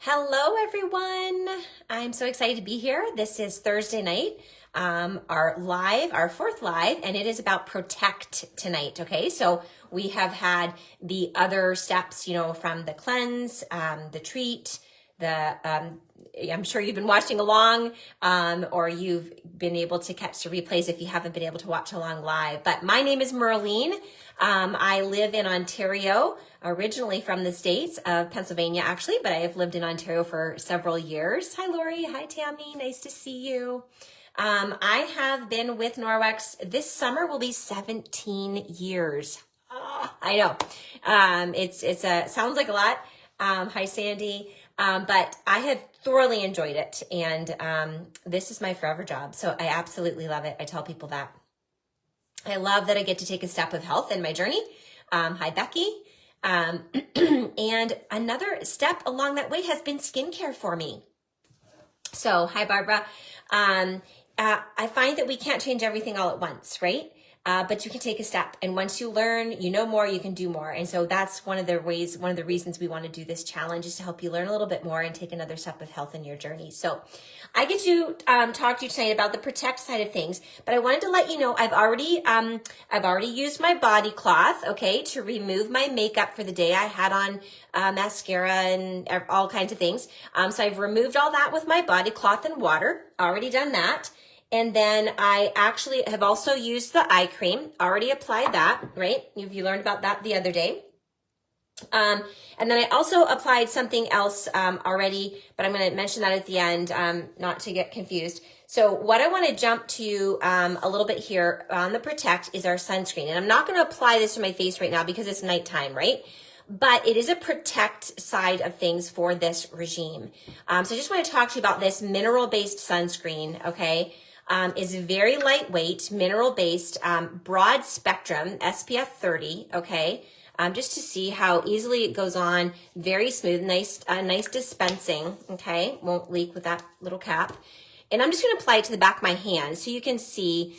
Hello, everyone. I'm so excited to be here. This is Thursday night, our fourth live, and it is about protect tonight. Okay, so we have had the other steps, from the cleanse, the treat, I'm sure you've been watching along, or you've been able to catch the replays if you haven't been able to watch along live. But my name is Merlene. I live in Ontario, originally from the States of Pennsylvania, actually, but I have lived in Ontario for several years. Hi, Lori. Hi, Tammy. Nice to see you. I have been with Norwex. This summer will be 17 years. I know. Sounds like a lot. Hi, Sandy. But I have thoroughly enjoyed it. And this is my forever job. So I absolutely love it. I tell people that. I love that I get to take a step of health in my journey. Hi, Becky. And another step along that way has been skincare for me. So, hi, Barbara. I find that we can't change everything all at once, right? But you can take a step. And once you learn, you know more, you can do more. And so that's one of the reasons we want to do this challenge is to help you learn a little bit more and take another step of health in your journey. So I get to talk to you tonight about the protect side of things, but I wanted to let you know I've already used my body cloth, okay, to remove my makeup for the day. I had on mascara and all kinds of things. So I've removed all that with my body cloth and water, already done that. And then I actually have also used the eye cream, already applied that, right? You learned about that the other day. And then I also applied something else already, but I'm going to mention that at the end, not to get confused. So what I want to jump to a little bit here on the Protect is our sunscreen. And I'm not going to apply this to my face right now because it's nighttime, right? But it is a protect side of things for this regime. So I just want to talk to you about this mineral-based sunscreen, okay? Is very lightweight, mineral-based, broad spectrum, SPF 30, okay? Just to see how easily it goes on, very smooth, nice dispensing, okay? Won't leak with that little cap. And I'm just gonna apply it to the back of my hand so you can see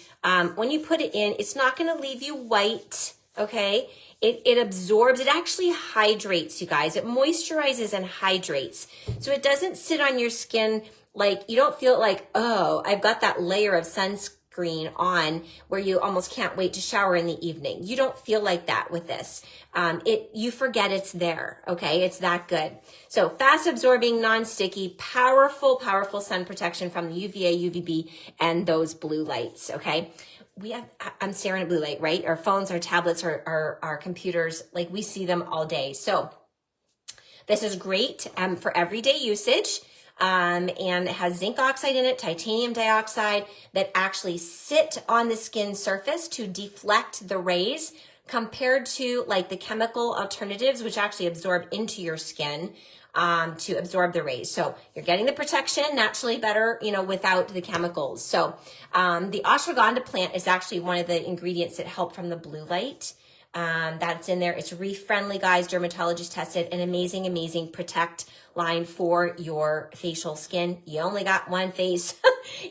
when you put it in, it's not gonna leave you white, okay? It absorbs, it actually hydrates, you guys. It moisturizes and hydrates. So it doesn't sit on your skin like, you don't feel like, oh, I've got that layer of sunscreen on where you almost can't wait to shower in the evening. You don't feel like that with this. You forget it's there, okay? It's that good. So fast absorbing, non-sticky, powerful sun protection from the UVA, UVB, and those blue lights, okay? I'm staring at blue light, right? Our phones, our tablets, our computers, like we see them all day. So this is great for everyday usage. And it has zinc oxide in it, titanium dioxide that actually sit on the skin surface to deflect the rays compared to like the chemical alternatives, which actually absorb into your skin to absorb the rays. So you're getting the protection naturally better, without the chemicals. So the ashwagandha plant is actually one of the ingredients that help from the blue light. That's in there. It's reef friendly, guys, dermatologist tested, an amazing protect line for your facial skin. You only got one face.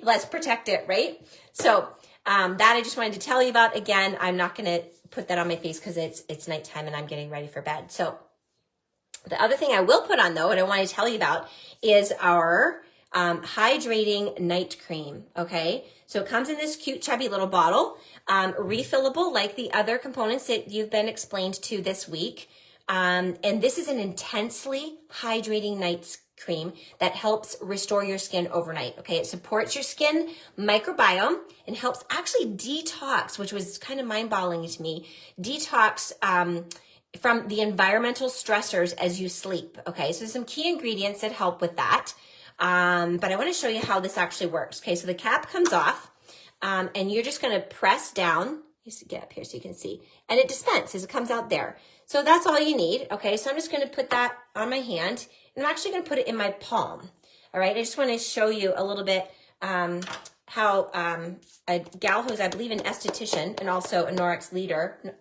Let's protect it, right? So that I just wanted to tell you about. Again, I'm not going to put that on my face because it's nighttime and I'm getting ready for bed. So the other thing I will put on though, and I want to tell you about, is our hydrating night cream, okay? So it comes in this cute chubby little bottle, refillable like the other components that you've been explained to this week. And this is an intensely hydrating night cream that helps restore your skin overnight, okay? It supports your skin microbiome and helps actually detox, which was kind of mind-boggling to me, detox from the environmental stressors as you sleep, okay? So there's some key ingredients that help with that. But I want to show you how this actually works. Okay, so the cap comes off, and you're just going to press down. Just get up here so you can see. And it dispenses. It comes out there. So that's all you need. Okay, so I'm just going to put that on my hand. And I'm actually going to put it in my palm. All right, I just want to show you a little bit how a gal who's, I believe, an esthetician and also a Norwex leader,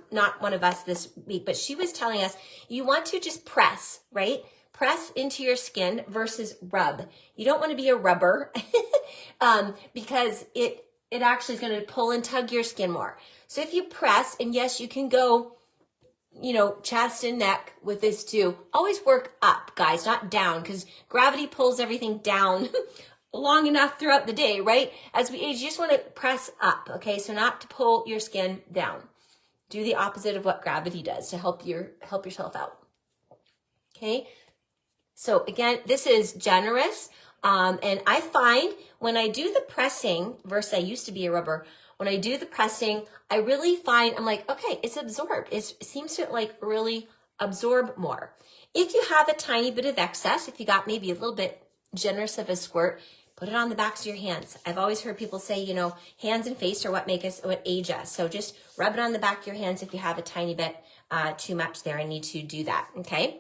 not one of us this week, but she was telling us you want to just press, right? Press into your skin versus rub. You don't want to be a rubber because it actually is going to pull and tug your skin more. So if you press, and yes, you can go chest and neck with this too. Always work up, guys, not down, because gravity pulls everything down long enough throughout the day, right? As we age, you just want to press up, okay? So not to pull your skin down. Do the opposite of what gravity does to help yourself out. Okay? So again, this is generous. And I find when I do the pressing, versus I used to be a rubber, when I do the pressing, I really find, I'm like, okay, it's absorbed. It seems to like really absorb more. If you have a tiny bit of excess, if you got maybe a little bit generous of a squirt, put it on the backs of your hands. I've always heard people say, hands and face are what age us. So just rub it on the back of your hands if you have a tiny bit too much there and need to do that, okay?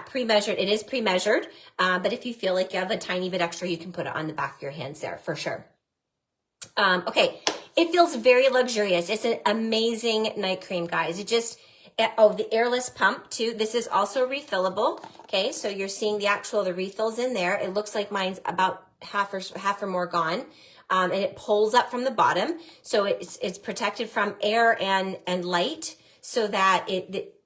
Pre-measured. It is pre-measured, but if you feel like you have a tiny bit extra, you can put it on the back of your hands there for sure. Okay, it feels very luxurious. It's an amazing night cream, guys. The airless pump too. This is also refillable. Okay, so you're seeing the refills in there. It looks like mine's about half or more gone. And it pulls up from the bottom. So it's protected from air and light so that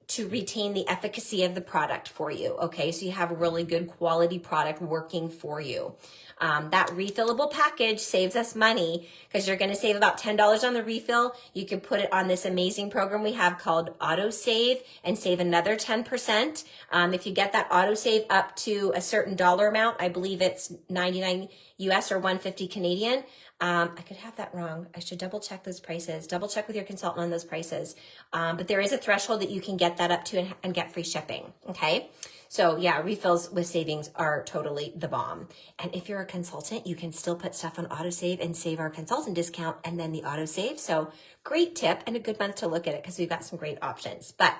to retain the efficacy of the product for you. Okay, so you have a really good quality product working for you. That refillable package saves us money because you're going to save about $10 on the refill. You can put it on this amazing program we have called Auto Save and save another 10%. If you get that Auto Save up to a certain dollar amount, I believe it's 99 US or 150 Canadian. I could have that wrong. I should double check those prices. Double check with your consultant on those prices. But there is a threshold that you can get that up to and get free shipping. Okay. So yeah, refills with savings are totally the bomb. And if you're a consultant, you can still put stuff on autosave and save our consultant discount and then the autosave. So great tip and a good month to look at it because we've got some great options. But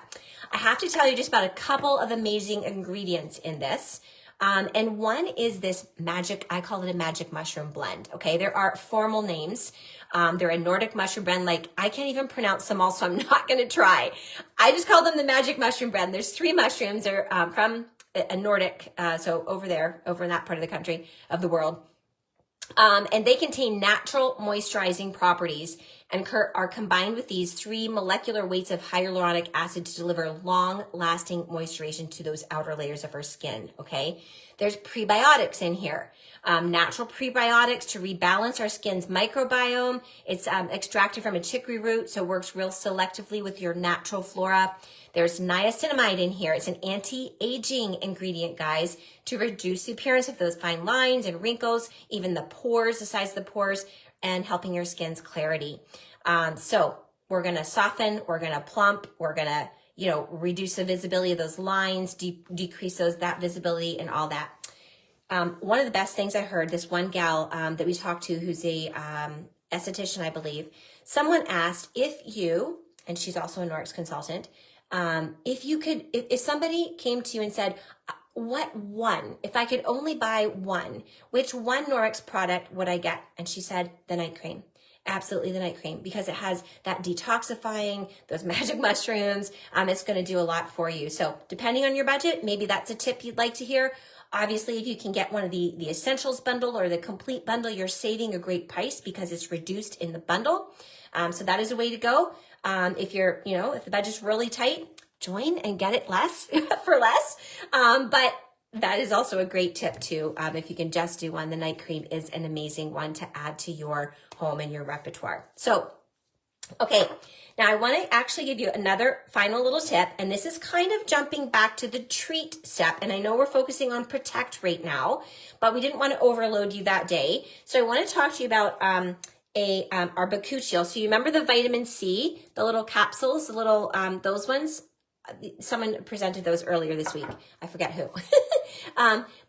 I have to tell you just about a couple of amazing ingredients in this. And one is this I call it a magic mushroom blend. Okay, there are formal names. They're a Nordic mushroom blend. Like I can't even pronounce them all, so I'm not going to try. I just call them the magic mushroom blend. There's 3 mushrooms. They're from a Nordic, so over in that part of the country, of the world. And they contain natural moisturizing properties and are combined with these 3 molecular weights of hyaluronic acid to deliver long-lasting moisturization to those outer layers of our skin, okay? There's prebiotics in here, natural prebiotics to rebalance our skin's microbiome. It's extracted from a chicory root, so works real selectively with your natural flora. There's niacinamide in here. It's an anti-aging ingredient, guys, to reduce the appearance of those fine lines and wrinkles, even the pores, the size of the pores, and helping your skin's clarity. So we're going to soften, we're going to plump, we're going to, reduce the visibility of those lines, decrease that visibility and all that. One of the best things I heard, this one gal that we talked to who's a esthetician, I believe, someone asked and she's also a Norwex consultant, if somebody came to you and said, if I could only buy one, which one Norwex product would I get? And she said, the night cream. Absolutely the night cream, because it has that detoxifying, those magic mushrooms. It's going to do a lot for you. So depending on your budget, maybe that's a tip you'd like to hear. Obviously, if you can get one of the essentials bundle or the complete bundle, you're saving a great price because it's reduced in the bundle. So that is a way to go. If if the budget's really tight, join and get it less for less. But that is also a great tip too. If you can just do one, the night cream is an amazing one to add to your home and your repertoire. So, okay. Now I want to actually give you another final little tip, and this is kind of jumping back to the treat step. And I know we're focusing on protect right now, but we didn't want to overload you that day. So I want to talk to you about our Bakuchiol. So you remember the vitamin C, the little capsules, the little those ones? Someone presented those earlier this week. I forget who.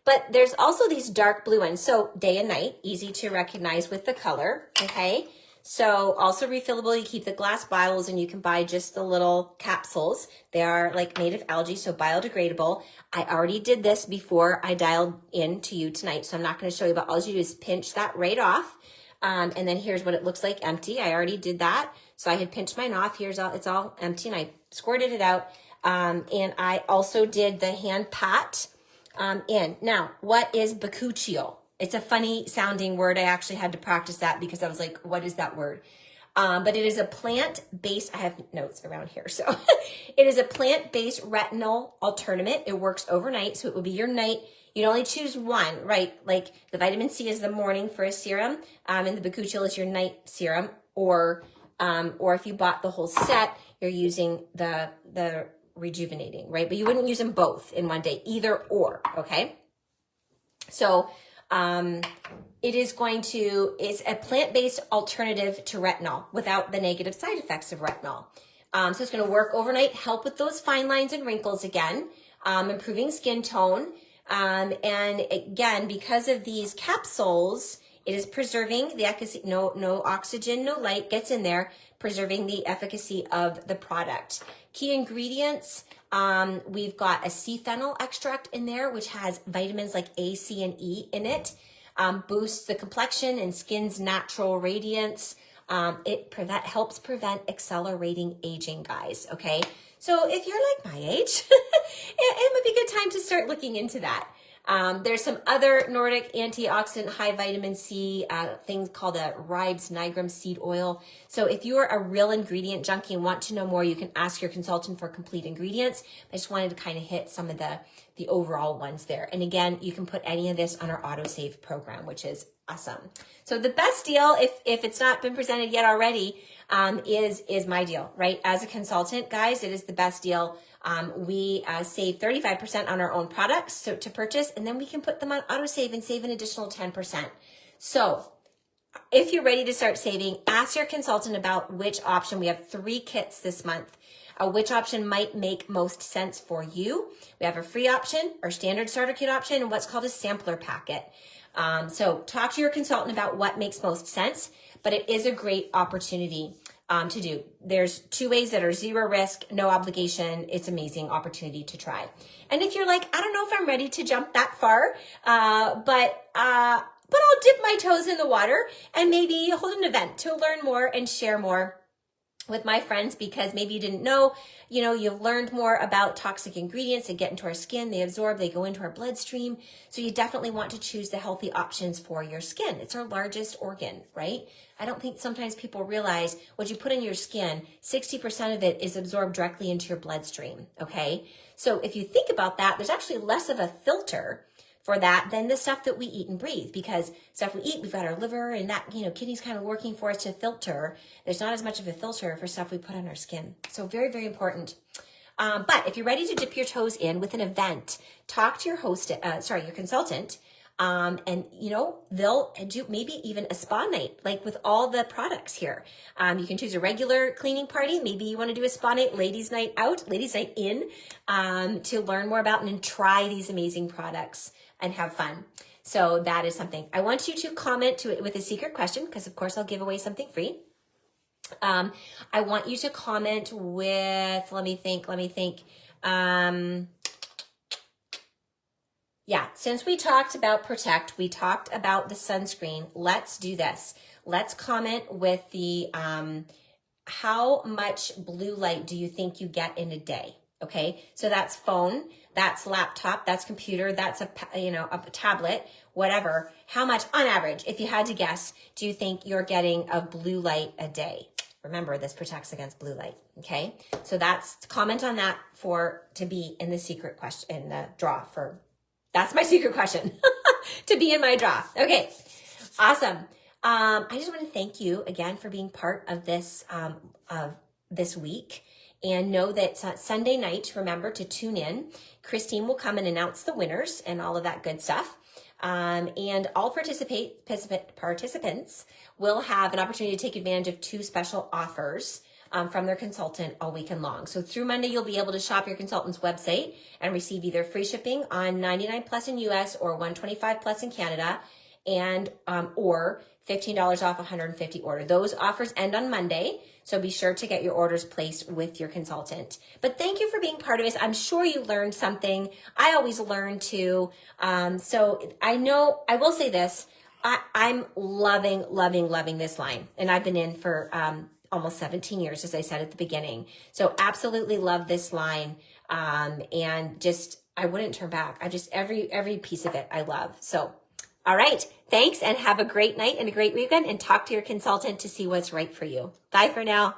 But there's also these dark blue ones. So day and night, easy to recognize with the color. Okay. So also refillable. You keep the glass bottles and you can buy just the little capsules. They are like made of algae, so biodegradable. I already did this before I dialed in to you tonight, so I'm not going to show you, but all you do is pinch that right off. And then here's what it looks like empty. I already did that. So I had pinched mine off. It's all empty, and I squirted it out. And I also did the hand pat in. Now, what is Bakuchiol? It's a funny sounding word. I actually had to practice that because I was like, what is that word? But it is a plant-based, I have notes around here. So it is a plant-based retinol alternative. It works overnight. So it would be your night. You'd only choose one, right? Like the vitamin C is the morning for a serum, and the Bakuchiol is your night serum. Or if you bought the whole set, you're using the rejuvenating, right? But you wouldn't use them both in one day, either or, okay? So it's a plant-based alternative to retinol without the negative side effects of retinol. So it's going to work overnight, help with those fine lines and wrinkles again, improving skin tone. And again, because of these capsules, it is preserving the efficacy, no oxygen, no light gets in there, preserving the efficacy of the product. Key ingredients, we've got a sea fennel extract in there, which has vitamins like A, C, and E in it. Boosts the complexion and skin's natural radiance. It helps prevent accelerating aging, guys, okay? So if you're like my age, it would be a good time to start looking into that. There's some other Nordic antioxidant high vitamin C things called a ribes nigrum seed oil. So if you're a real ingredient junkie and want to know more, you can ask your consultant for complete ingredients. I just wanted to kind of hit some of the overall ones there. And again, you can put any of this on our autosave program, which is awesome. So the best deal, if it's not been presented yet already, is my deal, right? As a consultant, guys, it is the best deal. We save 35% on our own products to purchase, and then we can put them on autosave and save an additional 10%. So if you're ready to start saving, ask your consultant about which option. We have 3 kits this month. Which option might make most sense for you. We have a free option, our standard starter kit option, and what's called a sampler packet. So talk to your consultant about what makes most sense, but it is a great opportunity to do. There's 2 ways that are 0 risk, no obligation. It's amazing opportunity to try. And if you're like, I don't know if I'm ready to jump that far, but I'll dip my toes in the water and maybe hold an event to learn more and share more with my friends, because maybe you didn't know, you've learned more about toxic ingredients that get into our skin, they absorb, they go into our bloodstream. So you definitely want to choose the healthy options for your skin. It's our largest organ, right? I don't think sometimes people realize what you put in your skin, 60% of it is absorbed directly into your bloodstream, okay? So if you think about that, there's actually less of a filter for that than the stuff that we eat and breathe, because stuff we eat, we've got our liver and that, kidneys kind of working for us to filter. There's not as much of a filter for stuff we put on our skin. So very, very important. But if you're ready to dip your toes in with an event, talk to your your consultant, and they'll do maybe even a spa night, like with all the products here. You can choose a regular cleaning party. Maybe you want to do a spa night, ladies night out, ladies night in, to learn more about and try these amazing products and have fun. So that is something. I want you to comment to it with a secret question, because of course I'll give away something free. I want you to comment with, let me think. Yeah, since we talked about Protect, we talked about the sunscreen. Let's do this. Let's comment with the, how much blue light do you think you get in a day? Okay, so that's phone, that's laptop, that's computer, that's a tablet, whatever. How much, on average, if you had to guess, do you think you're getting of blue light a day? Remember, this protects against blue light. Okay, so that's comment on that to be in the secret question, in the draw for. That's my secret question to be in my draw. Okay, awesome. I just want to thank you again for being part of this week. And know that Sunday night, remember to tune in. Christine will come and announce the winners and all of that good stuff. And all participants will have an opportunity to take advantage of 2 special offers from their consultant all weekend long. So through Monday, you'll be able to shop your consultant's website and receive either free shipping on $99 plus in US or $125 plus in Canada, and or $15 off 150 order. Those offers end on Monday, so be sure to get your orders placed with your consultant. But thank you for being part of this. I'm sure you learned something. I always learn too. So I will say this, I'm loving this line. And I've been in for almost 17 years, as I said at the beginning. So absolutely love this line. And just, I wouldn't turn back. Every piece of it I love. So All right. Thanks and have a great night and a great weekend, and talk to your consultant to see what's right for you. Bye for now.